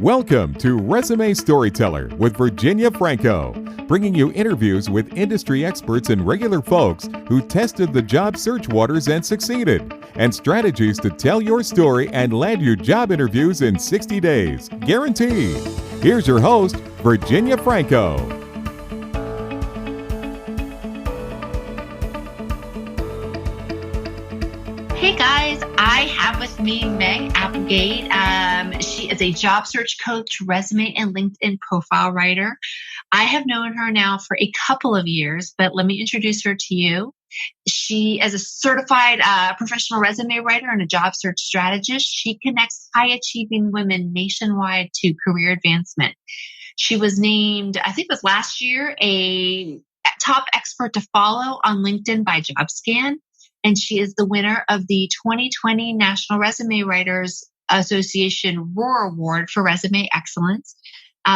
Welcome to Resume Storyteller with Virginia Franco, bringing you interviews with industry experts and regular folks who tested the job search waters and succeeded, and strategies to tell your story and land you job interviews in 60 days, guaranteed. Here's your host, Virginia Franco. Hey guys, I have with me Meg Applegate. She is a job search coach, resume and LinkedIn profile writer. I have known her now for a couple of years, but let me introduce her to you. She is a certified professional resume writer and a job search strategist. She connects high-achieving women nationwide to career advancement. She was named, I think it was last year, a top expert to follow on LinkedIn by JobScan. And she is the winner of the 2020 National Resume Writers Association Roar Award for Resume Excellence.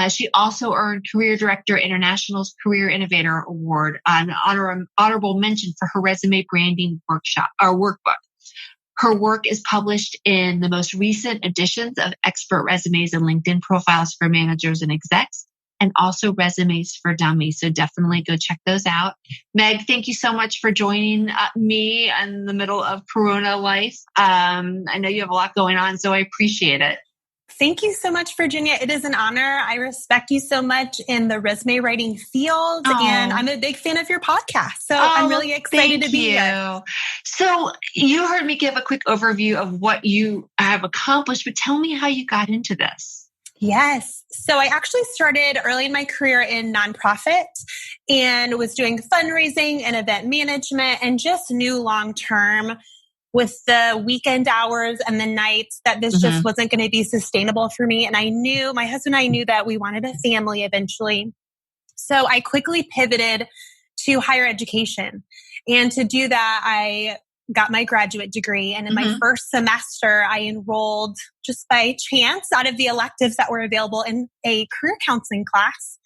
She also earned Career Director International's Career Innovator Award, an honorable mention for her resume branding workbook. Her work is published in the most recent editions of Expert Resumes and LinkedIn Profiles for Managers and Execs, and also Resumes for Dummies. So definitely go check those out. Meg, thank you so much for joining me in the middle of Corona life. I know you have a lot going on, so I appreciate it. Thank you so much, Virginia. It is an honor. I respect you so much in the resume writing field, and I'm a big fan of your podcast. So I'm really excited to be here. So you heard me give a quick overview of what you have accomplished, but tell me how you got into this. Yes. So I actually started early in my career in nonprofit and was doing fundraising and event management, and just knew long-term with the weekend hours and the nights that this just wasn't going to be sustainable for me. And I knew, my husband and I knew that we wanted a family eventually. So I quickly pivoted to higher education. And to do that, I got my graduate degree. And in my first semester, I enrolled just by chance out of the electives that were available in a career counseling class.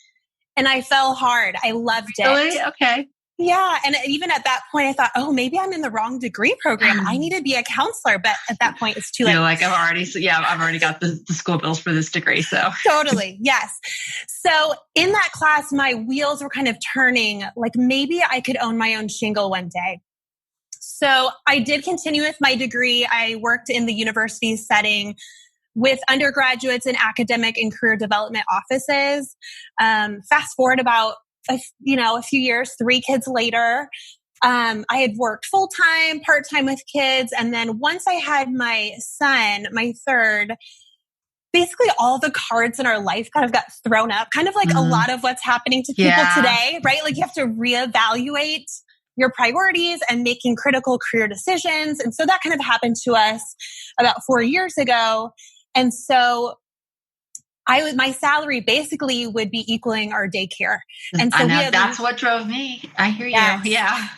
And I fell hard. I loved it. Really? Okay. Yeah. And even at that point, I thought, oh, maybe I'm in the wrong degree program. I need to be a counselor. But at that point, it's too late. You're like, I've already got the school bills for this degree. So totally. Yes. So in that class, my wheels were kind of turning, like maybe I could own my own shingle one day. So I did continue with my degree. I worked in the university setting with undergraduates in academic and career development offices. Fast forward about a few years, 3 kids later, I had worked full-time, part-time with kids. And then once I had my son, my third, basically all the cards in our life kind of got thrown up, kind of like a lot of what's happening to people today, right? Like you have to reevaluate your priorities and making critical career decisions. And so that kind of happened to us about 4 years ago. And so my salary basically would be equaling our daycare. And so that's what drove me. I hear you. Yeah.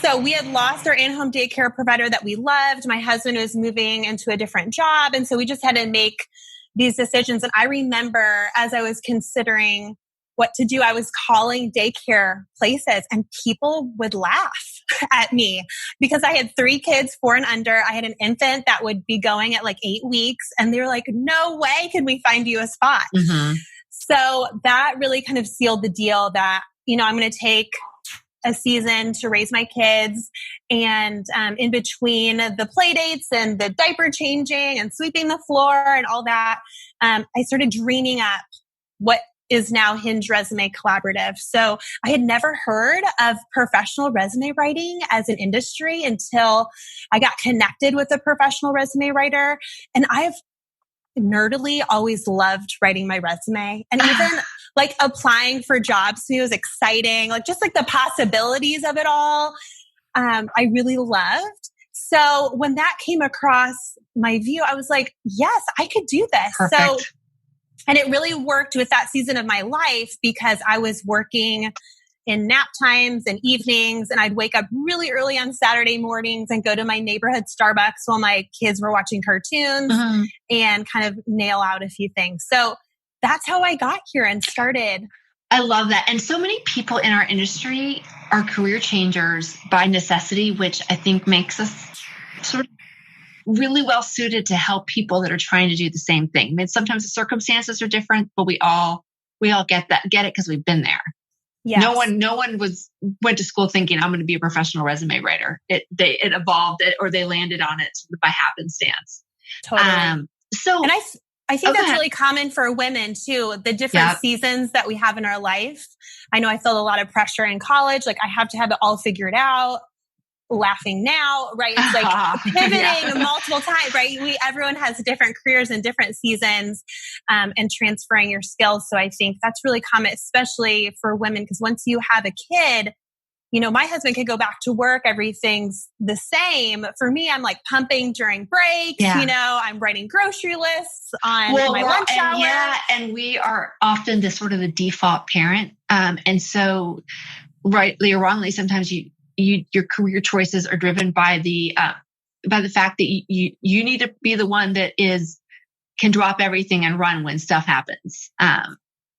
So we had lost our in-home daycare provider that we loved. My husband was moving into a different job. And so we just had to make these decisions. And I remember as I was considering what to do, I was calling daycare places and people would laugh at me because I had 3 kids, 4 and under. I had an infant that would be going at like 8 weeks, and they were like, no way can we find you a spot. So that really kind of sealed the deal that, I'm going to take a season to raise my kids. And in between the play dates and the diaper changing and sweeping the floor and all that, I started dreaming up what is now Hinge Resume Collaborative. So I had never heard of professional resume writing as an industry until I got connected with a professional resume writer. And I've nerdily always loved writing my resume, and even like applying for jobs to me was exciting. Like just like the possibilities of it all, I really loved. So when that came across my view, I was like, yes, I could do this. Perfect. And it really worked with that season of my life because I was working in nap times and evenings, and I'd wake up really early on Saturday mornings and go to my neighborhood Starbucks while my kids were watching cartoons and kind of nail out a few things. So that's how I got here and started. I love that. And so many people in our industry are career changers by necessity, which I think makes us sort of really well suited to help people that are trying to do the same thing. I mean, sometimes the circumstances are different, but we all get it because we've been there. Yes. No one went to school thinking I'm going to be a professional resume writer. It evolved or they landed on it sort of by happenstance. Totally. And I think that's really common for women too, the different seasons that we have in our life. I know I felt a lot of pressure in college. Like I have to have it all figured out. Laughing now, right? It's like pivoting multiple times, right? Everyone has different careers and different seasons, and transferring your skills. So I think that's really common, especially for women, because once you have a kid, my husband could go back to work. Everything's the same. For me, I'm like pumping during breaks. Yeah. I'm writing grocery lists on my lunch hour. Yeah, and we are often the sort of the default parent. And so, rightly or wrongly, sometimes your career choices are driven by the fact that you need to be the one that can drop everything and run when stuff happens,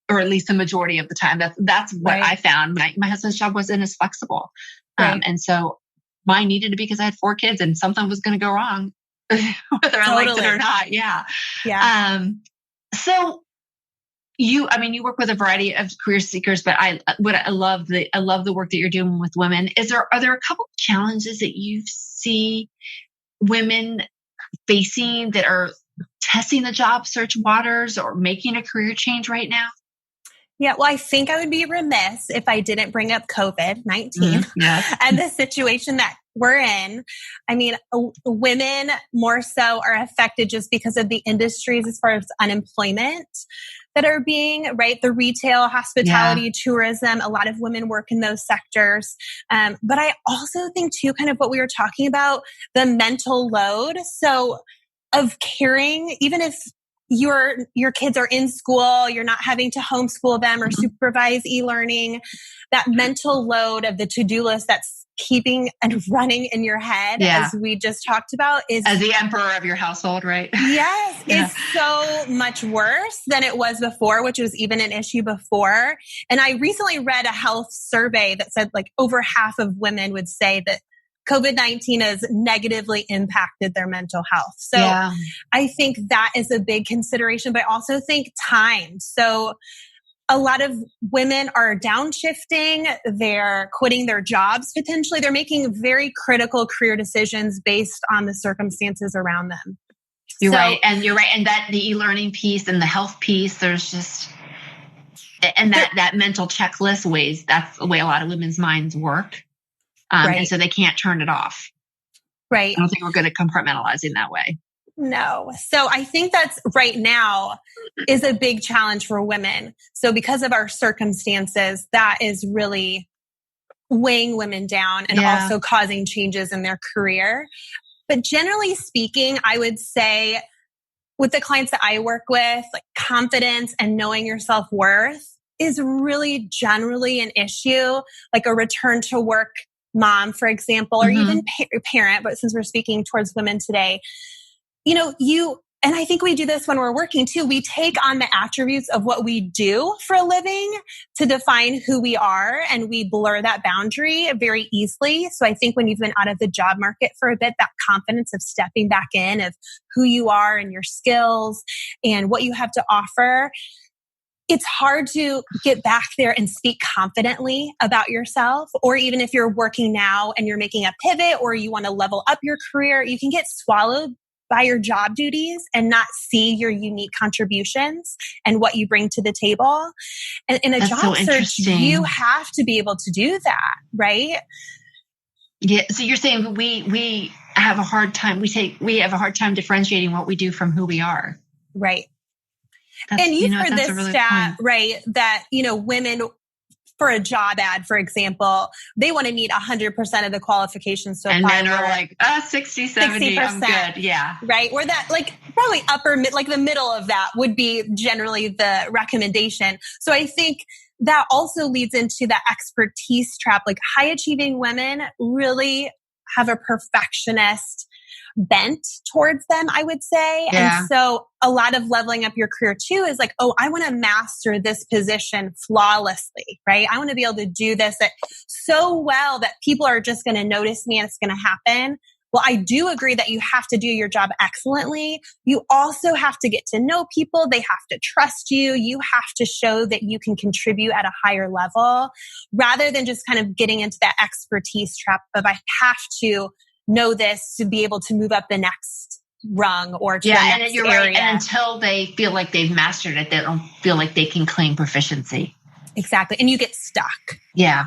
or at least the majority of the time. That's what I found. My husband's job wasn't as flexible, and so mine needed to be because I had 4 kids and something was going to go wrong, whether I liked it or not. Yeah. So. You work with a variety of career seekers, but I love the work that you're doing with women. Are there a couple of challenges that you see women facing that are testing the job search waters or making a career change right now? Yeah, well, I think I would be remiss if I didn't bring up COVID-19 and the situation that we're in. I mean, women more so are affected just because of the industries as far as unemployment that are being, right? The retail, hospitality, tourism, a lot of women work in those sectors. But I also think too, kind of what we were talking about, the mental load. So of caring, even if your kids are in school, you're not having to homeschool them or supervise e-learning, that mental load of the to-do list that's keeping and running in your head, as we just talked about, is as the emperor of your household, right? Yes, is so much worse than it was before, which was even an issue before. And I recently read a health survey that said like over half of women would say that COVID-19 has negatively impacted their mental health. So I think that is a big consideration, but I also think time. So a lot of women are downshifting, they're quitting their jobs potentially. They're making very critical career decisions based on the circumstances around them. You're right. And that the e-learning piece and the health piece, there's just, and that mental checklist that's the way a lot of women's minds work. And so they can't turn it off. Right. I don't think we're good at compartmentalizing that way. No. So I think that's right now is a big challenge for women. So because of our circumstances, that is really weighing women down and also causing changes in their career. But generally speaking, I would say with the clients that I work with, like confidence and knowing your self-worth is really generally an issue, like a return to work mom, for example, or even parent. But since we're speaking towards women today, and I think we do this when we're working too. We take on the attributes of what we do for a living to define who we are, and we blur that boundary very easily. So I think when you've been out of the job market for a bit, that confidence of stepping back in, of who you are and your skills and what you have to offer, it's hard to get back there and speak confidently about yourself. Or even if you're working now and you're making a pivot or you want to level up your career, you can get swallowed by your job duties and not see your unique contributions and what you bring to the table. And in a job search, you have to be able to do that, right? Yeah. So you're saying we have a hard time. We have a hard time differentiating what we do from who we are. Right. And you've heard this really stat, right? That, women for a job ad, for example, they want to meet 100% of the qualifications. So and men are like, 60, 70, 60%, I'm good. Yeah. Right. Or that probably the middle of that would be generally the recommendation. So I think that also leads into that expertise trap. Like high achieving women really have a perfectionist bent towards them, I would say. Yeah. And so a lot of leveling up your career too is like, I want to master this position flawlessly, right? I want to be able to do this so well that people are just going to notice me and it's going to happen well, I do agree that you have to do your job excellently. You also have to get to know people. They have to trust you. You have to show that you can contribute at a higher level rather than just kind of getting into that expertise trap of I have to know this to be able to move up the next rung or to the next and you're area. right. And until they feel like they've mastered it, they don't feel like they can claim proficiency. Exactly. And you get stuck. Yeah.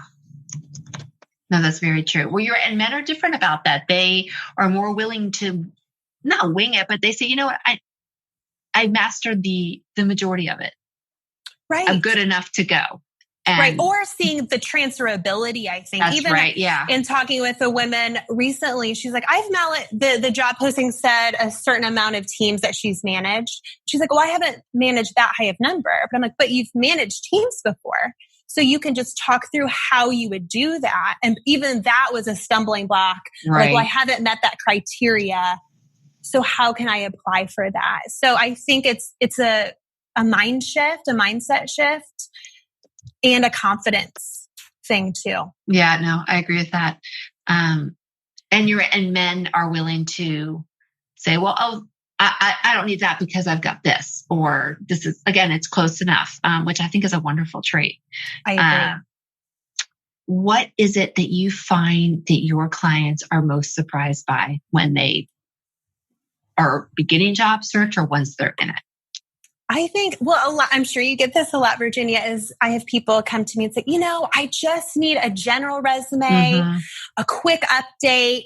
No, that's very true. Well, and men are different about that. They are more willing to not wing it, but they say, you know what, I mastered the majority of it. Right. I'm good enough to go. And right. Or seeing the transferability, I think. That's even right. Yeah. in talking with a woman recently, she's like, the job posting said a certain amount of teams that she's managed. She's like, well, I haven't managed that high of number. But I'm like, but you've managed teams before. So you can just talk through how you would do that. And even that was a stumbling block. Right. Like, well, I haven't met that criteria. So how can I apply for that? So I think it's a mind shift, a mindset shift, and a confidence thing too. Yeah, no, I agree with that. And men are willing to say, well, I don't need that because I've got this, or this is, again, it's close enough, which I think is a wonderful trait. I agree. What is it that you find that your clients are most surprised by when they are beginning job search or once they're in it? I think, well, a lot, I'm sure you get this a lot, Virginia, is I have people come to me and say, I just need a general resume, a quick update.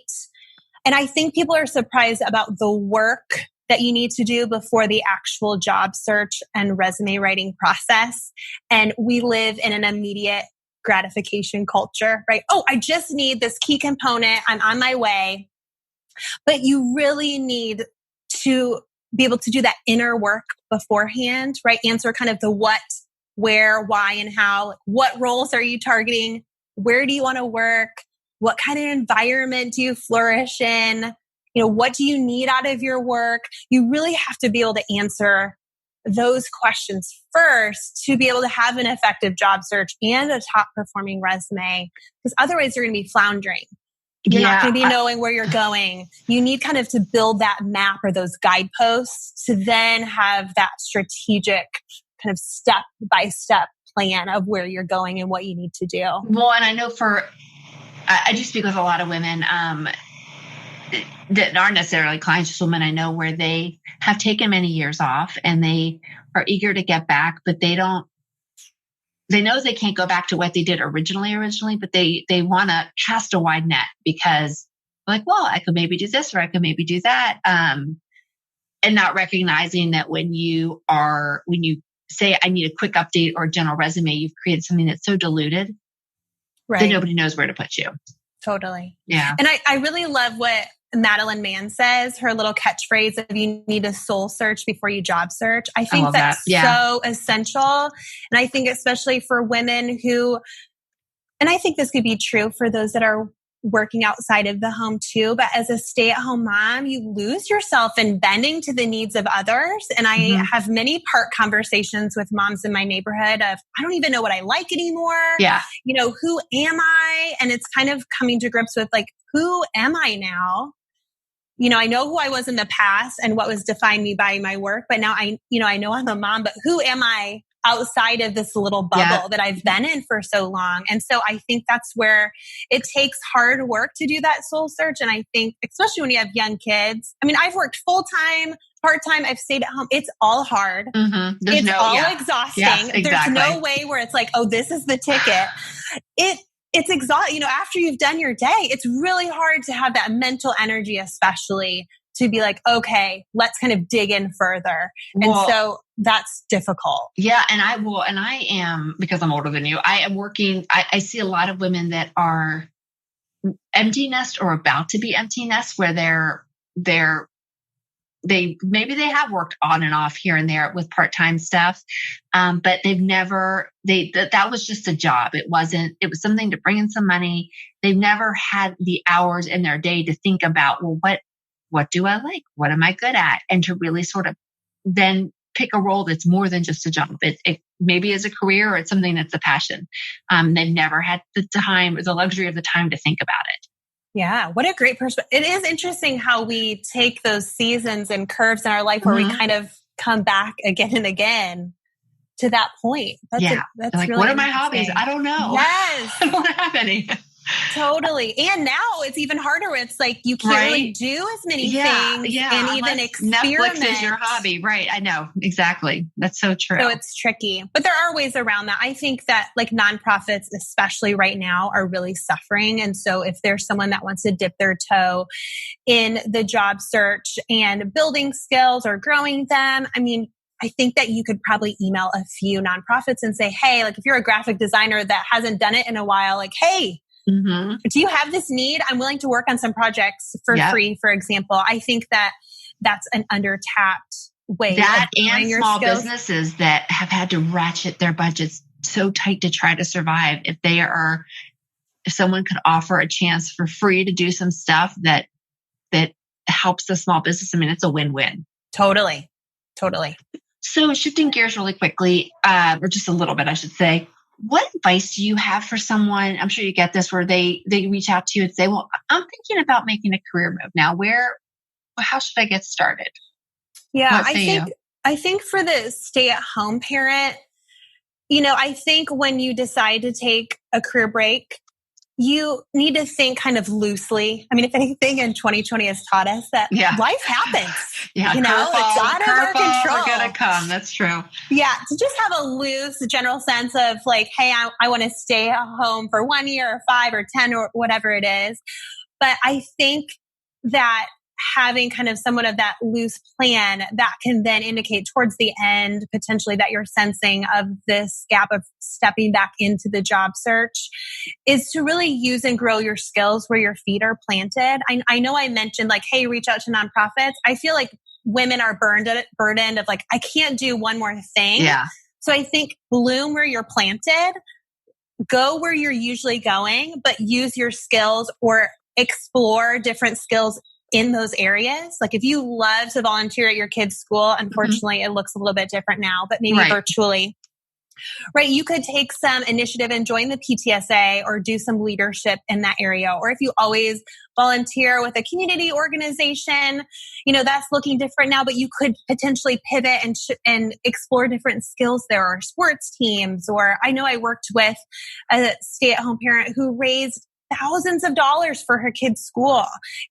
And I think people are surprised about the work that you need to do before the actual job search and resume writing process. And we live in an immediate gratification culture, right? Oh, I just need this key component. I'm on my way. But you really need to be able to do that inner work beforehand, right? Answer kind of the what, where, why, and how. What roles are you targeting? Where do you want to work? What kind of environment do you flourish in? What do you need out of your work? You really have to be able to answer those questions first to be able to have an effective job search and a top performing resume, because otherwise you're going to be floundering. You're not going to be knowing where you're going. You need kind of to build that map or those guideposts to then have that strategic kind of step-by-step plan of where you're going and what you need to do. Well, and I know I do speak with a lot of women that aren't necessarily clients, just women I know where they have taken many years off and they are eager to get back, but they know they can't go back to what they did originally, but they want to cast a wide net because like, well, I could maybe do this or I could maybe do that. And not recognizing that when you say, I need a quick update or a general resume, you've created something that's so diluted that nobody knows where to put you. Totally. Yeah. And I really love what Madeline Mann says, her little catchphrase of you need a soul search before you job search. I think that's so essential. And I think especially for women and I think this could be true for those that are working outside of the home too, but as a stay-at-home mom, you lose yourself in bending to the needs of others. And I have many part conversations with moms in my neighborhood of, I don't even know what I like anymore. Yeah. Who am I? And it's kind of coming to grips with like, who am I now? I know who I was in the past and what was defined me by my work, but now I know I'm a mom, but who am I outside of this little bubble that I've been in for so long? And so I think that's where it takes hard work to do that soul search. And I think, especially when you have young kids, I mean, I've worked full-time, part-time, I've stayed at home. It's all hard. It's all exhausting. Yes, exactly. There's no way where it's like, oh, this is the ticket. It's exhausting. After you've done your day, it's really hard to have that mental energy, especially to be like, okay, let's kind of dig in further. And so that's difficult. Yeah. And I am, because I'm older than you, I am working, I see a lot of women that are empty nest or about to be empty nest where maybe they have worked on and off here and there with part-time stuff. But that was just a job. It was something to bring in some money. They've never had the hours in their day to think about, well, what do I like? What am I good at? And to really sort of then pick a role that's more than just a job. It maybe is a career or it's something that's a passion. They've never had the time or the luxury of the time to think about it. Yeah, what a great perspective. It is interesting how we take those seasons and curves in our life where we kind of come back again and again to that point. That's like, really what are my hobbies? I don't know. Yes. I don't have any. Totally. And now it's even harder. It's like you can't really do as many things and even experiment. Netflix is your hobby. Right. I know. Exactly. That's so true. So it's tricky. But there are ways around that. I think that like nonprofits, especially right now, are really suffering. And so if there's someone that wants to dip their toe in the job search and building skills or growing them, I mean, I think that you could probably email a few nonprofits and say, hey, like if you're a graphic designer that hasn't done it in a while, like, hey, do you have this need? I'm willing to work on some projects for free, for example. I think that that's an undertapped way. That and small businesses that have had to ratchet their budgets so tight to try to survive. If someone could offer a chance for free to do some stuff that helps the small business, I mean, it's a win-win. Totally. So shifting gears really quickly, or just a little bit, I should say. What advice do you have for someone? I'm sure you get this where they reach out to you and say, well, I'm thinking about making a career move now. How should I get started? Yeah, I think for the stay-at-home parent, I think when you decide to take a career break, you need to think kind of loosely. I mean, if anything in 2020 has taught us that life happens. Yeah, it's out of our control. Are going to come. That's true. Yeah, to just have a loose general sense of like, hey, I want to stay at home for 1 year or 5 or 10 or whatever it is. But I think that having kind of somewhat of that loose plan that can then indicate towards the end, potentially that you're sensing of this gap of stepping back into the job search is to really use and grow your skills where your feet are planted. I know I mentioned like, hey, reach out to nonprofits. I feel like women are burdened of like, I can't do one more thing. Yeah. So I think bloom where you're planted, go where you're usually going, but use your skills or explore different skills in those areas. Like if you love to volunteer at your kid's school, unfortunately, it looks a little bit different now, but maybe virtually, right? You could take some initiative and join the PTSA or do some leadership in that area. Or if you always volunteer with a community organization, that's looking different now, but you could potentially pivot and explore different skills there, or sports teams. Or I know I worked with a stay-at-home parent who raised thousands of dollars for her kids' school,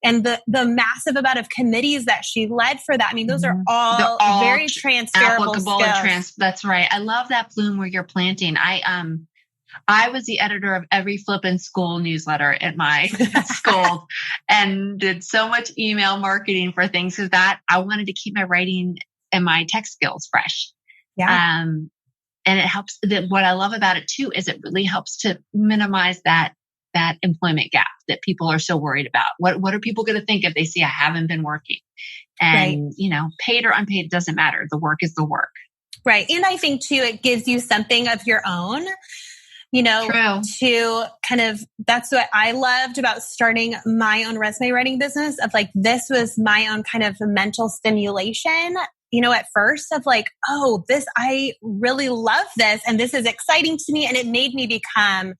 and the massive amount of committees that she led for that. I mean, those are all very transferable skills. That's right. I love that bloom where you're planting. I was the editor of every flippin' school newsletter at my school and did so much email marketing for things because that I wanted to keep my writing and my tech skills fresh. Yeah. And it helps. What I love about it too is it really helps to minimize that employment gap that people are so worried about. What are people going to think if they see I haven't been working? And, paid or unpaid, it doesn't matter. The work is the work. Right. And I think too, it gives you something of your own, True. to kind of, that's what I loved about starting my own resume writing business of like, this was my own kind of mental stimulation, at first of like, oh, I really love this. And this is exciting to me. And it made me become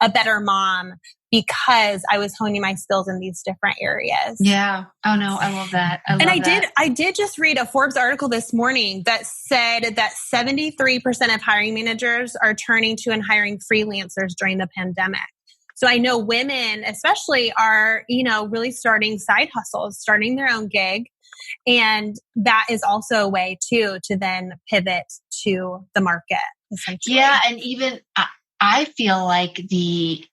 a better mom because I was honing my skills in these different areas. Yeah. Oh no, I love that. I did just read a Forbes article this morning that said that 73% of hiring managers are turning to and hiring freelancers during the pandemic. So I know women especially are, really starting side hustles, starting their own gig. And that is also a way too, to then pivot to the market essentially. Yeah. And even I feel like the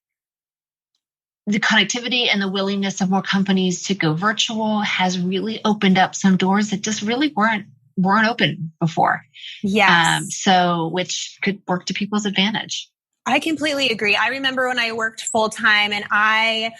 connectivity and the willingness of more companies to go virtual has really opened up some doors that just really weren't open before. Yes. Which could work to people's advantage. I completely agree. I remember when I worked full time and I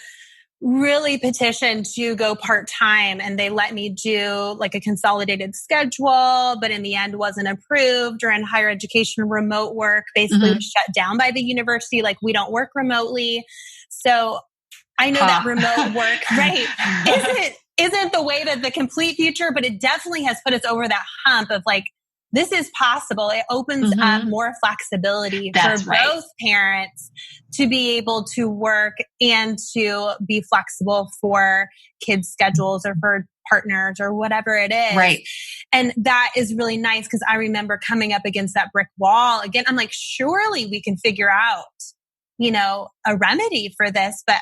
really petitioned to go part-time and they let me do like a consolidated schedule, but in the end wasn't approved, or in higher education, remote work basically was shut down by the university. Like we don't work remotely. So I know that remote work, isn't the way to the complete future, but it definitely has put us over that hump of like, this is possible. It opens up more flexibility for both parents to be able to work and to be flexible for kids' schedules or for partners or whatever it is. Right. And that is really nice because I remember coming up against that brick wall. Again, I'm like, surely we can figure out, a remedy for this. But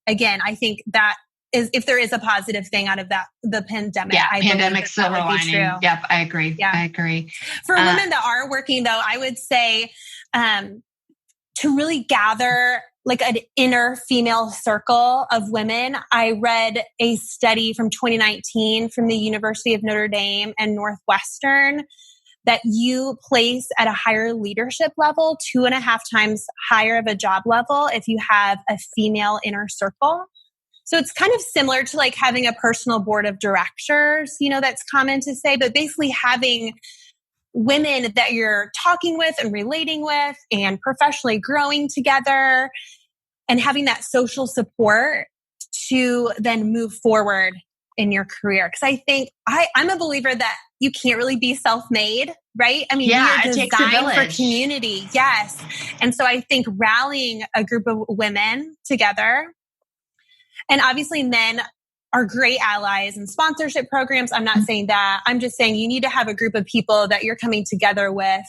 again, I think that is, if there is a positive thing out of that, the pandemic. Yeah, pandemic silver lining. Yep, I agree. Yeah. I agree. For women that are working, though, I would say to really gather like an inner female circle of women. I read a study from 2019 from the University of Notre Dame and Northwestern that you place at a higher leadership level, 2.5 times higher of a job level if you have a female inner circle. So it's kind of similar to like having a personal board of directors, that's common to say, but basically having women that you're talking with and relating with and professionally growing together and having that social support to then move forward in your career. Because I think I'm a believer that you can't really be self-made, right? I mean, we are designed for community. Yes. And so I think rallying a group of women together, and obviously men are great allies in sponsorship programs. I'm not saying that. I'm just saying you need to have a group of people that you're coming together with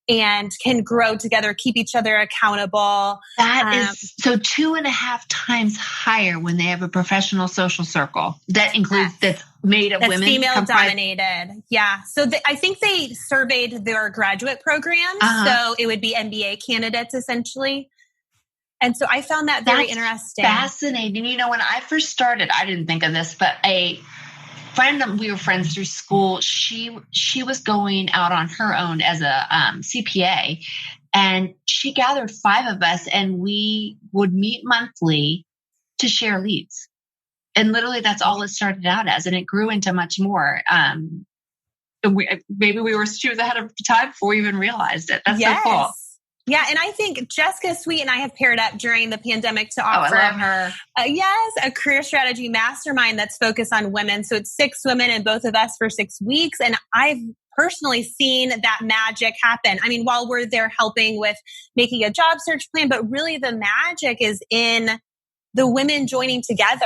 and can grow together, keep each other accountable. That is so 2.5 times higher when they have a professional social circle. That includes that's made of women. Female dominated. Yeah. So I think they surveyed their graduate programs. So it would be MBA candidates essentially. And so I found that very interesting. Fascinating. When I first started, I didn't think of this, but a friend that we were friends through school, she was going out on her own as a CPA, and she gathered 5 of us, and we would meet monthly to share leads. And literally, that's all it started out as, and it grew into much more. She was ahead of time before we even realized it. That's so cool. Yeah, and I think Jessica Sweet and I have paired up during the pandemic to offer I love her. A career strategy mastermind that's focused on women. So it's 6 women and both of us for 6 weeks. And I've personally seen that magic happen. I mean, while we're there helping with making a job search plan, but really the magic is in the women joining together.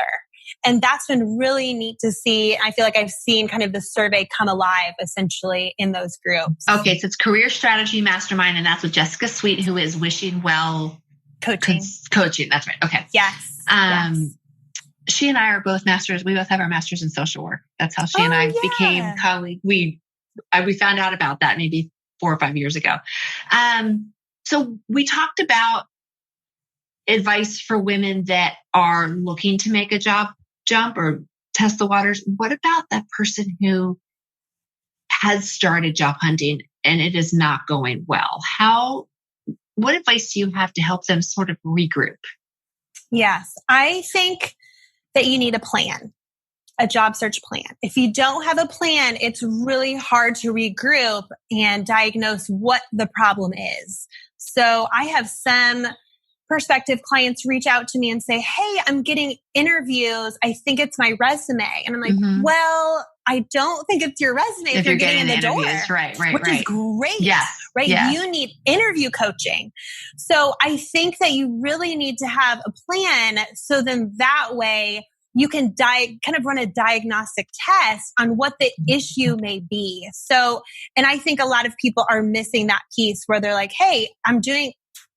And that's been really neat to see. I feel like I've seen kind of the survey come alive essentially in those groups. Okay, so it's Career Strategy Mastermind, and that's with Jessica Sweet, who is Wishing Well Coaching. Coaching, that's right. Okay. Yes. She and I are both masters. We both have our masters in social work. That's how she and I became colleagues. We found out about that maybe 4 or 5 years ago. So we talked about advice for women that are looking to make a job jump or test the waters. What about that person who has started job hunting and it is not going well? What advice do you have to help them sort of regroup? Yes, I think that you need a plan, a job search plan. If you don't have a plan, it's really hard to regroup and diagnose what the problem is. So I have some prospective clients reach out to me and say, hey, I'm getting interviews. I think it's my resume. And I'm like, well, I don't think it's your resume if you're getting in the door. Right. Which is great. Yeah. Right. Yeah. You need interview coaching. So I think that you really need to have a plan. So then that way you can kind of run a diagnostic test on what the issue may be. So, and I think a lot of people are missing that piece where they're like, hey, I'm doing,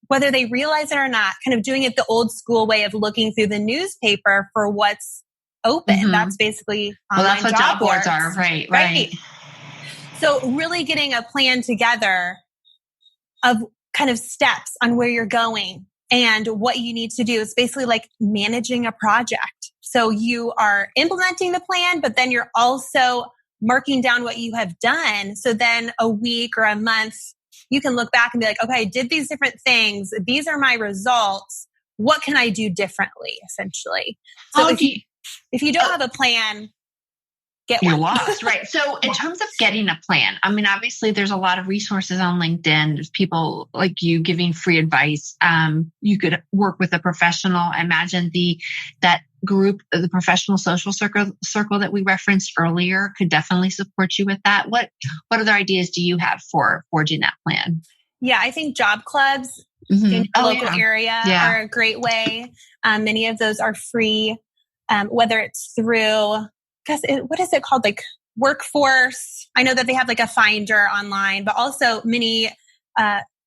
whether they realize it or not, kind of doing it the old school way of looking through the newspaper for what's open. That's basically that's what job boards are. Right. So really getting a plan together of kind of steps on where you're going and what you need to do. Is basically like managing a project. So you are implementing the plan, but then you're also marking down what you have done. So then a week or a month, you can look back and be like, okay, I did these different things. These are my results. What can I do differently, essentially? So if you don't have a plan, you're lost, right? So in terms of getting a plan, I mean, obviously there's a lot of resources on LinkedIn. There's people like you giving free advice. You could work with a professional. I imagine that group, the professional social circle that we referenced earlier, could definitely support you with that. What other ideas do you have for forging that plan? Yeah, I think job clubs in your local area are a great way. Many of those are free, whether it's through, what is it called? Like Workforce. I know that they have like a finder online, but also many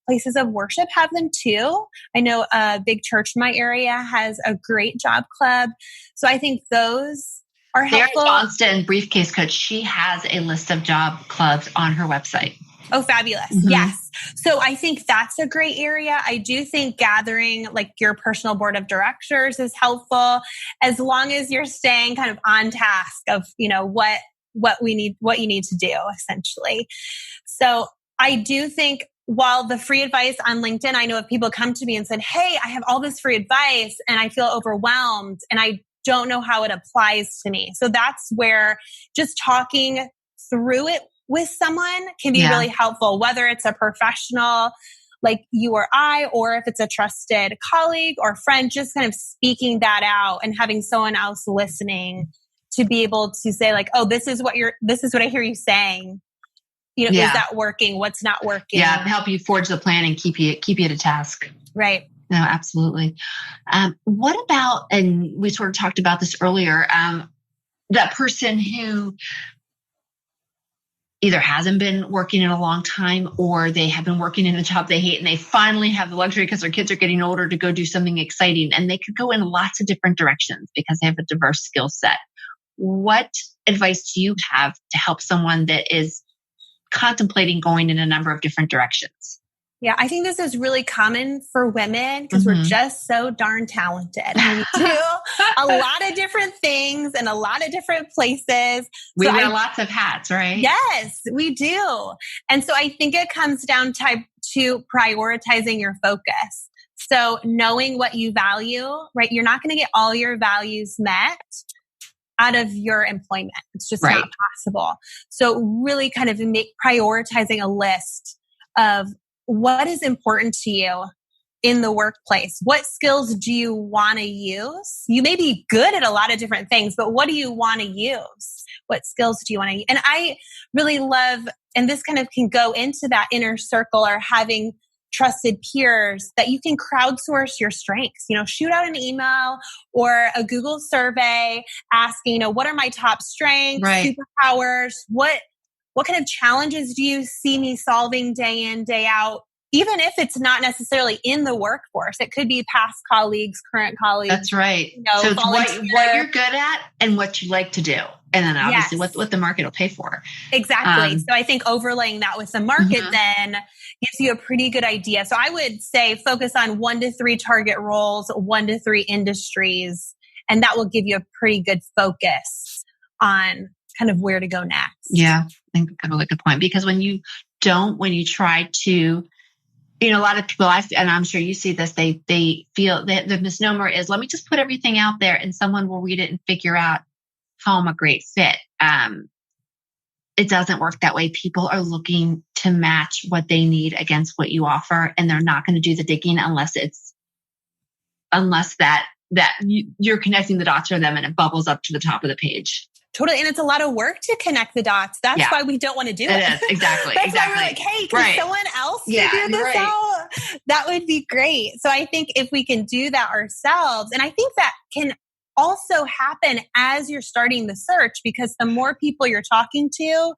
places of worship have them too. I know a big church in my area has a great job club. So I think those are helpful. Sarah Johnston, Briefcase Coach, she has a list of job clubs on her website. Oh, fabulous. Mm-hmm. Yes. So I think that's a great area. I do think gathering like your personal board of directors is helpful, as long as you're staying kind of on task of, what you need to do essentially. So I do think, while the free advice on LinkedIn, I know if people come to me and said, hey, I have all this free advice and I feel overwhelmed and I don't know how it applies to me. So that's where just talking through it with someone can be really helpful, whether it's a professional like you or I, or if it's a trusted colleague or friend, just kind of speaking that out and having someone else listening to be able to say like, oh, this is what I hear you saying. Is that working? What's not working? Yeah, help you forge the plan and keep you to task. Right. No, absolutely. What about, and we sort of talked about this earlier, that person who either hasn't been working in a long time or they have been working in a job they hate and they finally have the luxury because their kids are getting older to go do something exciting, and they could go in lots of different directions because they have a diverse skill set. What advice do you have to help someone that is contemplating going in a number of different directions? Yeah, I think this is really common for women because we're just so darn talented. We do a lot of different things in a lot of different places. We wear lots of hats, right? Yes, we do. And so I think it comes down to prioritizing your focus. So knowing what you value, right? You're not going to get all your values met out of your employment. It's just not possible. So really kind of prioritizing a list of what is important to you in the workplace. What skills do you want to use? You may be good at a lot of different things, but what do you want to use? What skills do you want to use? And I really love, and this kind of can go into that inner circle or having trusted peers, that you can crowdsource your strengths. Shoot out an email or a Google survey asking, what are my top strengths, superpowers? What kind of challenges do you see me solving day in, day out? Even if it's not necessarily in the workforce, it could be past colleagues, current colleagues. That's right. So it's what you're good at and what you like to do. And then obviously what the market will pay for. Exactly. So I think overlaying that with the market then gives you a pretty good idea. So I would say focus on 1 to 3 target roles, 1 to 3 industries, and that will give you a pretty good focus on kind of where to go next. Yeah, I think that's a really good point. Because when you try to, a lot of people, and I'm sure you see this, they feel that the misnomer is, let me just put everything out there and someone will read it and figure out how I'm a great fit. It doesn't work that way. People are looking to match what they need against what you offer, and they're not going to do the digging unless you're connecting the dots for them and it bubbles up to the top of the page. Totally. And it's a lot of work to connect the dots. That's why we don't want to do it. It is. Exactly. That's why we're like, hey, can someone else figure this out? That would be great. So I think if we can do that ourselves, and I think that can also happen as you're starting the search, because the more people you're talking to,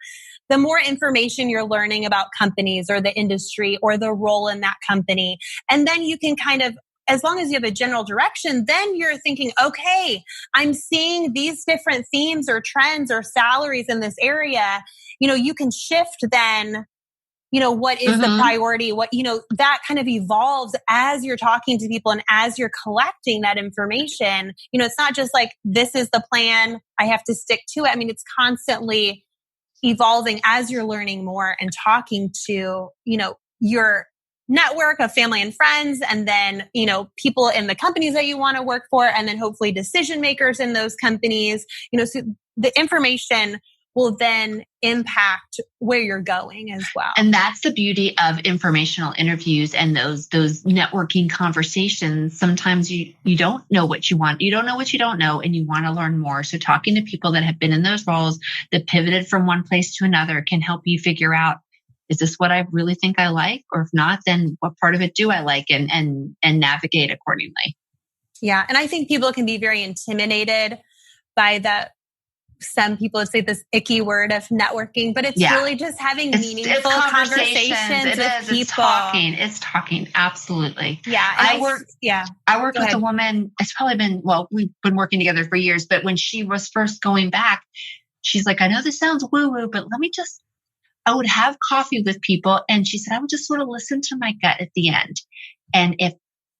the more information you're learning about companies or the industry or the role in that company. And then you can kind of, as long as you have a general direction, then you're thinking, okay, I'm seeing these different themes or trends or salaries in this area. You can shift then, what is the priority? What, that kind of evolves as you're talking to people and as you're collecting that information. It's not just like, this is the plan, I have to stick to it. I mean, it's constantly evolving as you're learning more and talking to, your network of family and friends, and then, people in the companies that you want to work for, and then hopefully decision makers in those companies, so the information will then impact where you're going as well. And that's the beauty of informational interviews and those networking conversations. Sometimes you don't know what you want. You don't know what you don't know, and you want to learn more. So talking to people that have been in those roles, that pivoted from one place to another, can help you figure out, is this what I really think I like? Or if not, then what part of it do I like, and navigate accordingly. Yeah. And I think people can be very intimidated by some people would say this icky word of networking, but it's really just having meaningful conversations with people. It's talking. Absolutely. Yeah. I worked with a woman. It's probably been, we've been working together for years, but when she was first going back, she's like, I know this sounds woo-woo, but I would have coffee with people. And she said, I would just sort of listen to my gut at the end. And if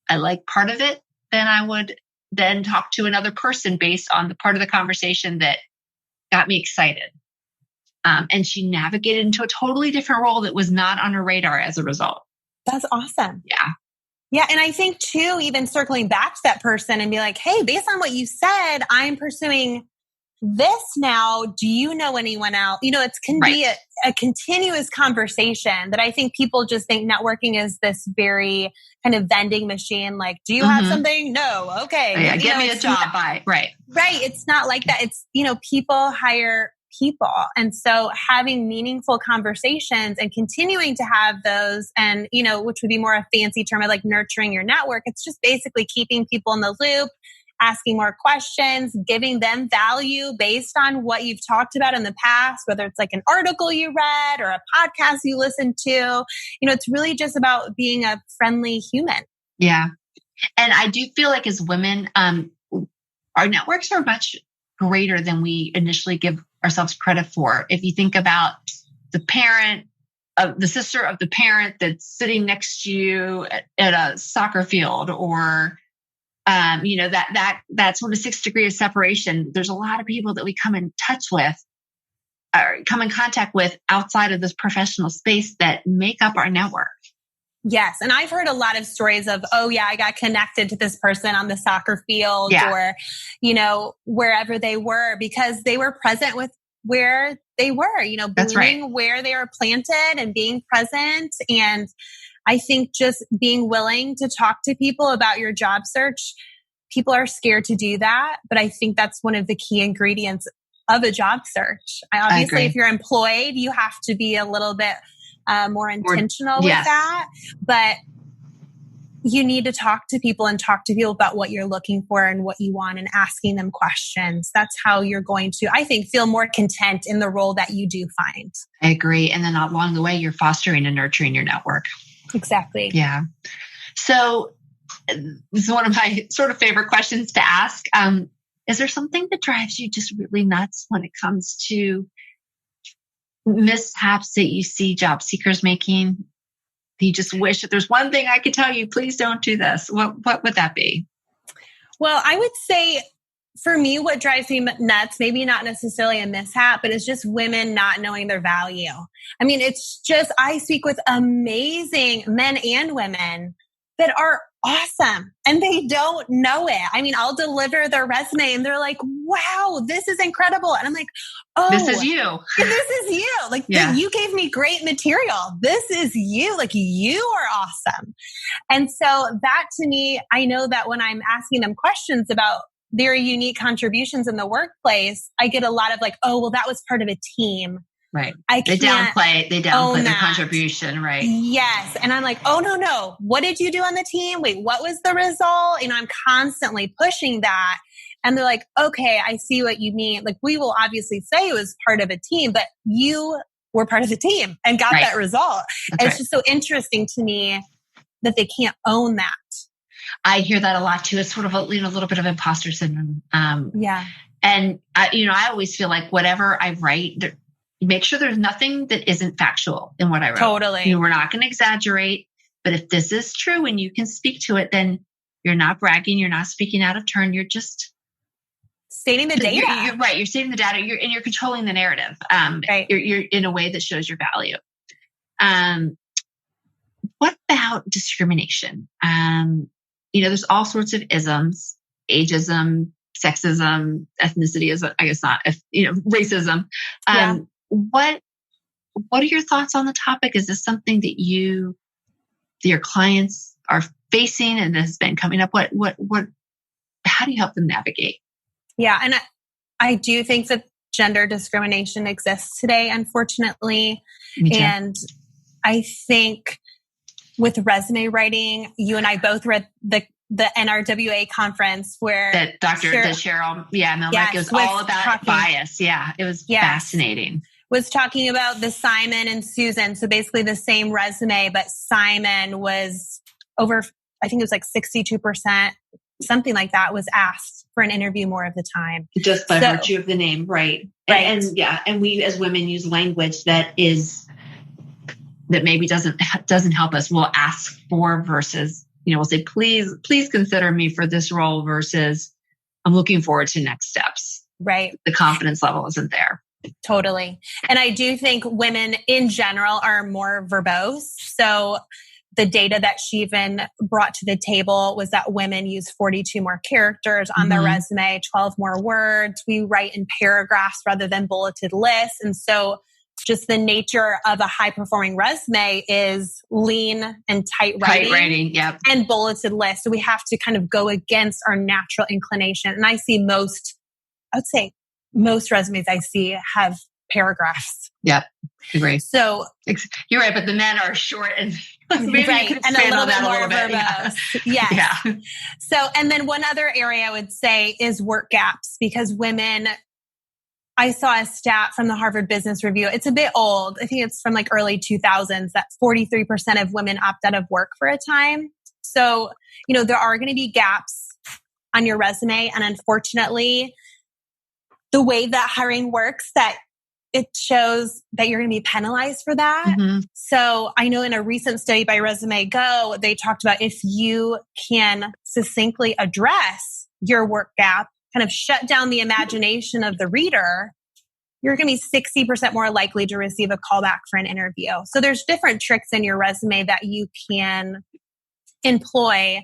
I like part of it, then I would then talk to another person based on the part of the conversation that got me excited. And she navigated into a totally different role that was not on her radar as a result. That's awesome. Yeah. Yeah. And I think too, even circling back to that person and be like, hey, based on what you said, I'm pursuing this now. Do you know anyone else? It can be a continuous conversation that I think people just think networking is this very kind of vending machine. Like, do you have something? No. Okay. Yeah, give me a job. Bye. Right. It's not like that. It's, people hire people. And so having meaningful conversations and continuing to have those, and, which would be more a fancy term of like nurturing your network. It's just basically keeping people in the loop, asking more questions, giving them value based on what you've talked about in the past, whether it's like an article you read or a podcast you listened to. It's really just about being a friendly human. Yeah. And I do feel like as women, our networks are much greater than we initially give ourselves credit for. If you think about the parent, the sister of the parent that's sitting next to you at a soccer field, or that sort of 6 degree of separation. There's a lot of people that we come in touch with, or come in contact with outside of this professional space that make up our network. Yes. And I've heard a lot of stories of, I got connected to this person on the soccer field or, wherever they were, because they were present with where they were, blooming where they were planted and being present. And I think just being willing to talk to people about your job search, people are scared to do that. But I think that's one of the key ingredients of a job search. Obviously, if you're employed, you have to be a little bit more intentional with that. But you need to talk to people about what you're looking for and what you want, and asking them questions. That's how you're going to, I think, feel more content in the role that you do find. I agree. And then along the way, you're fostering and nurturing your network. Exactly. Yeah. So this is one of my sort of favorite questions to ask. Is there something that drives you just really nuts when it comes to mishaps that you see job seekers making? You just wish that there's one thing I could tell you, please don't do this. What would that be? Well, I would say for me, what drives me nuts, maybe not necessarily a mishap, but it's just women not knowing their value. I mean, it's just, I speak with amazing men and women that are awesome and they don't know it. I mean, I'll deliver their resume and they're like, wow, this is incredible. And I'm like, oh, this is you. This is you. Like, you gave me great material. This is you. Like, you are awesome. And so that, to me, I know that when I'm asking them questions about their unique contributions in the workplace, I get a lot of like, oh, well, that was part of a team. Right. They downplay their contribution. Right. Yes. And I'm like, oh, no. What did you do on the team? Wait, what was the result? I'm constantly pushing that. And they're like, okay, I see what you mean. Like, we will obviously say it was part of a team, but you were part of the team and got that result. And it's just so interesting to me that they can't own that. I hear that a lot too. It's sort of a little bit of imposter syndrome. And I always feel like whatever I write, make sure there's nothing that isn't factual in what I wrote. Totally. We're not going to exaggerate, but if this is true and you can speak to it, then you're not bragging. You're not speaking out of turn. You're just stating the data. You're right. You're stating the data. You're controlling the narrative. You're in a way that shows your value. What about discrimination? There's all sorts of isms, ageism, sexism, ethnicity is, I guess not, racism. What are your thoughts on the topic? Is this something that your clients are facing and has been coming up? How do you help them navigate? Yeah. And I do think that gender discrimination exists today, unfortunately. Me too. And I think with resume writing, you and I both read the NRWA conference where that Cheryl Milnick, it was all about bias. Yeah, it was fascinating. Was talking about the Simon and Susan. So basically the same resume, but Simon was over, I think it was like 62%, something like that, was asked for an interview more of the time. Just by virtue of the name, right? And we as women use language that maybe doesn't help us. We'll ask for versus, we'll say, please consider me for this role versus I'm looking forward to next steps. Right. The confidence level isn't there. Totally. And I do think women in general are more verbose. So the data that she even brought to the table was that women use 42 more characters on their resume, 12 more words. We write in paragraphs rather than bulleted lists. And so just the nature of a high-performing resume is lean and tight writing and bulleted lists. So we have to kind of go against our natural inclination. And I see most resumes I see have paragraphs. Yep, agree. So you're right, but the men are short and maybe and a little bit more verbose. Yeah. Yes. Yeah. So, and then one other area I would say is work gaps, because women, I saw a stat from the Harvard Business Review. It's a bit old. I think it's from like early 2000s that 43% of women opt out of work for a time. So, there are going to be gaps on your resume. And unfortunately, the way that hiring works, that it shows that you're going to be penalized for that. Mm-hmm. So I know in a recent study by Resume Go, they talked about if you can succinctly address your work gap, kind of shut down the imagination of the reader, you're going to be 60% more likely to receive a callback for an interview. So there's different tricks in your resume that you can employ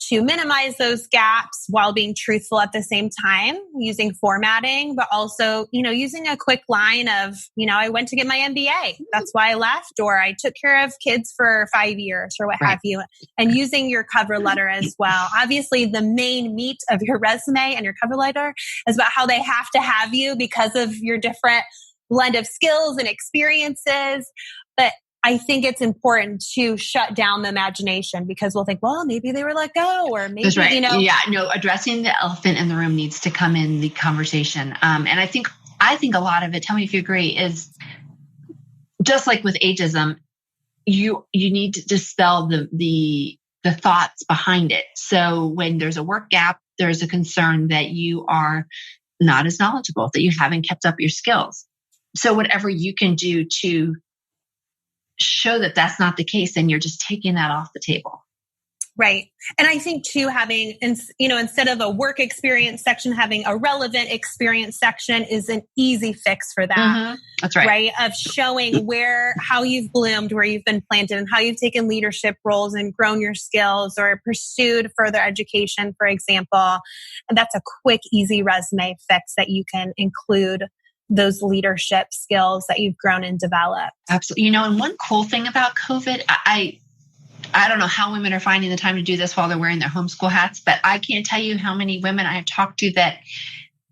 to minimize those gaps while being truthful at the same time, using formatting, but also, using a quick line of, I went to get my MBA. That's why I left, or I took care of kids for 5 years or what have you, and using your cover letter as well. Obviously, the main meat of your resume and your cover letter is about how they have to have you because of your different blend of skills and experiences. But I think it's important to shut down the imagination, because we'll think, well, maybe they were let go, or maybe, That's right. Yeah, no, addressing the elephant in the room needs to come in the conversation. And I think a lot of it, tell me if you agree, is just like with ageism, you need to dispel the thoughts behind it. So when there's a work gap, there's a concern that you are not as knowledgeable, that you haven't kept up your skills. So whatever you can do to show that that's not the case, then you're just taking that off the table. Right. And I think too, having, instead of a work experience section, having a relevant experience section is an easy fix for that. Mm-hmm. That's right. Right. Of showing how you've bloomed, where you've been planted, and how you've taken leadership roles and grown your skills or pursued further education, for example. And that's a quick, easy resume fix that you can include those leadership skills that you've grown and developed. Absolutely. And one cool thing about COVID, I don't know how women are finding the time to do this while they're wearing their homeschool hats, but I can't tell you how many women I have talked to that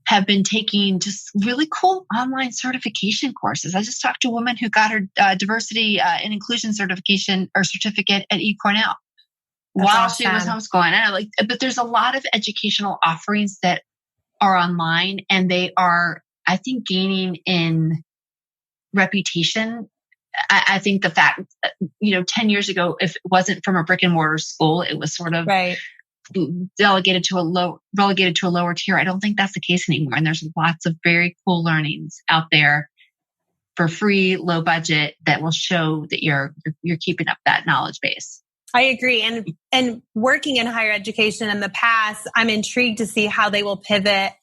have been taking just really cool online certification courses. I just talked to a woman who got her diversity and inclusion certification or certificate at eCornell while she was homeschooling. And but there's a lot of educational offerings that are online, and they are, I think, gaining in reputation. I think the fact, 10 years ago, if it wasn't from a brick and mortar school, it was sort of relegated to a lower tier. I don't think that's the case anymore. And there's lots of very cool learnings out there for free, low budget, that will show that you're keeping up that knowledge base. I agree. And working in higher education in the past, I'm intrigued to see how they will pivot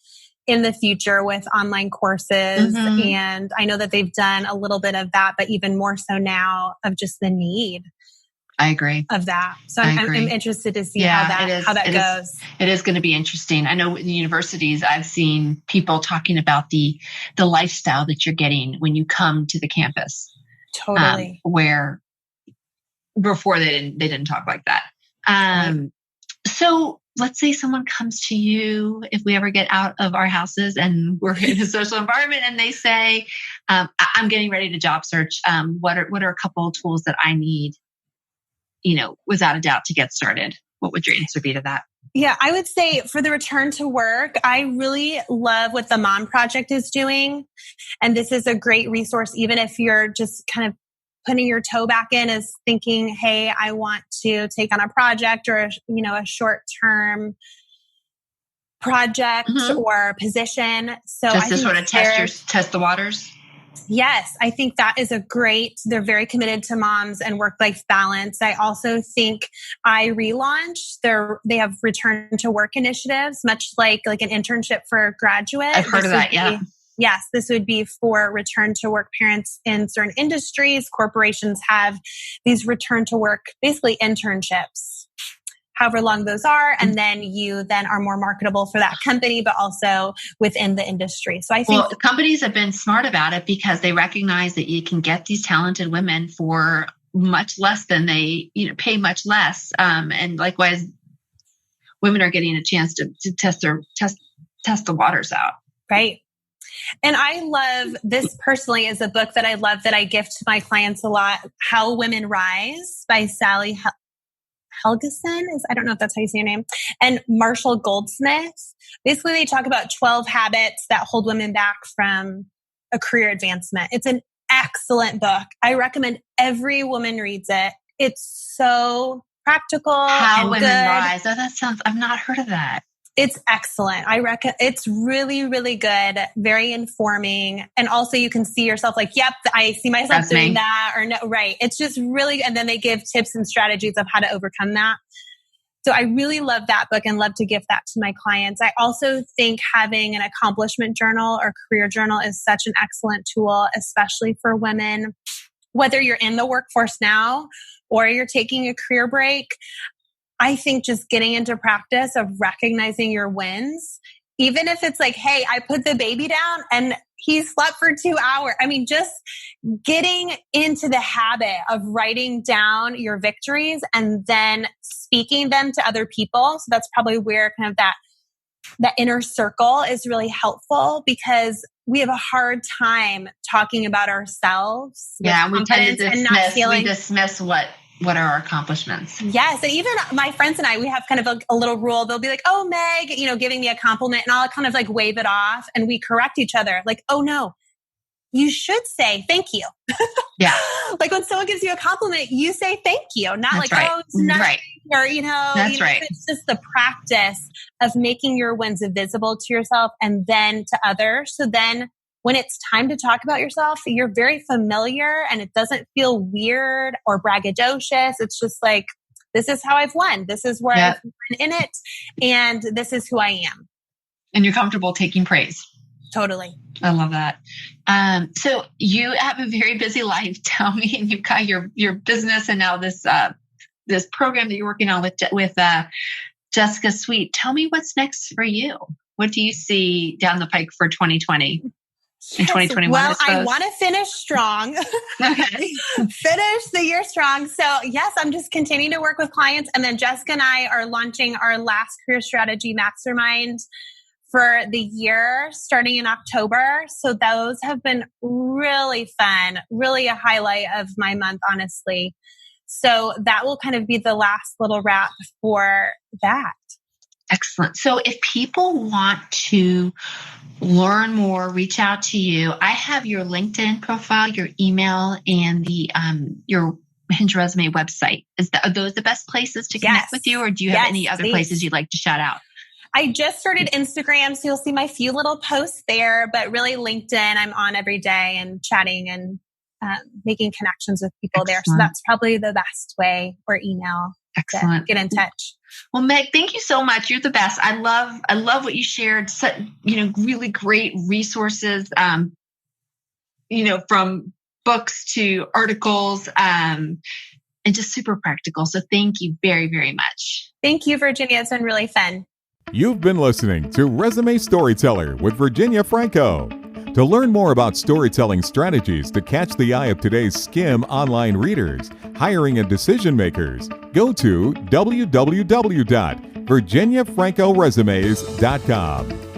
in the future with online courses. Mm-hmm. And I know that they've done a little bit of that, but even more so now of just the need. I agree. of that. So I'm interested to see how that goes. It is going to be interesting. I know in the universities, I've seen people talking about the lifestyle that you're getting when you come to the campus. Totally. Where before they didn't talk like that. Right. So let's say someone comes to you, if we ever get out of our houses and we're in a social environment, and they say, I'm getting ready to job search. What are a couple of tools that I need, without a doubt, to get started? What would your answer be to that? Yeah, I would say for the return to work, I really love what the Mom Project is doing. And this is a great resource, even if you're just kind of putting your toe back in, is thinking, hey, I want to take on a project or, a short-term project or position. So just to sort of test the waters. Yes, I think that is they're very committed to moms and work-life balance. I also think iRelaunch, they have return to work initiatives, much like an internship for graduates. I've heard of that, yeah. Yes, this would be for return to work parents in certain industries. Corporations have these return to work, basically internships, however long those are. And then you are more marketable for that company, but also within the industry. So I think companies have been smart about it because they recognize that you can get these talented women for much less than they, pay much less. And likewise, women are getting a chance to test the waters out. Right. And I love this personally is a book that I love that I gift to my clients a lot. How Women Rise by Sally Helgeson I don't know if that's how you say your name, and Marshall Goldsmith. Basically, they talk about 12 habits that hold women back from a career advancement. It's an excellent book. I recommend every woman reads it. It's so practical. How and Women good. Rise. Oh, I've not heard of that. It's excellent. I reckon it's really, really good, very informing. And also you can see yourself yep, I see myself doing that or no, right. It's just really, and then they give tips and strategies of how to overcome that. So I really love that book and love to give that to my clients. I also think having an accomplishment journal or career journal is such an excellent tool, especially for women, whether you're in the workforce now or you're taking a career break. I think just getting into practice of recognizing your wins, even if it's hey, I put the baby down and he slept for 2 hours. I mean, just getting into the habit of writing down your victories and then speaking them to other people. So that's probably where kind of that inner circle is really helpful, because we have a hard time talking about ourselves. Yeah, we tend to dismiss what are our accomplishments? Yes. And even my friends and I, we have kind of a little rule. They'll be like, oh, Meg, giving me a compliment, and I'll kind of wave it off, and we correct each other. Oh no, you should say thank you. Yeah. When someone gives you a compliment, you say thank you, not That's right. oh, it's nothing. Right. Or, That's right. It's just the practice of making your wins visible to yourself and then to others. So then when it's time to talk about yourself, you're very familiar and it doesn't feel weird or braggadocious. It's just this is how I've won. This is where I've won in it. And this is who I am. And you're comfortable taking praise. Totally. I love that. So you have a very busy life. Tell me, and you've got your business and now this program that you're working on with Jessica Sweet. Tell me what's next for you. What do you see down the pike for 2020? In 2021, well, I want to finish strong. Okay. Finish the year strong. So yes, I'm just continuing to work with clients. And then Jessica and I are launching our last career strategy mastermind for the year starting in October. So those have been really fun, really a highlight of my month, honestly. So that will kind of be the last little wrap for that. Excellent. So if people want to learn more, reach out to you, I have your LinkedIn profile, your email, and your Hinge Resume website. Are those the best places to connect with you, or do you have any other places you'd like to shout out? I just started Instagram, so you'll see my few little posts there, but really LinkedIn, I'm on every day and chatting and making connections with people there. So that's probably the best way, or email. Excellent. To get in touch. Well, Meg, thank you so much. You're the best. I love what you shared. Really great resources, from books to articles. and just super practical. So thank you very, very much. Thank you, Virginia. It's been really fun. You've been listening to Resume Storyteller with Virginia Franco. To learn more about storytelling strategies to catch the eye of today's skim online readers, hiring and decision makers, go to www.virginiafrancoresumes.com.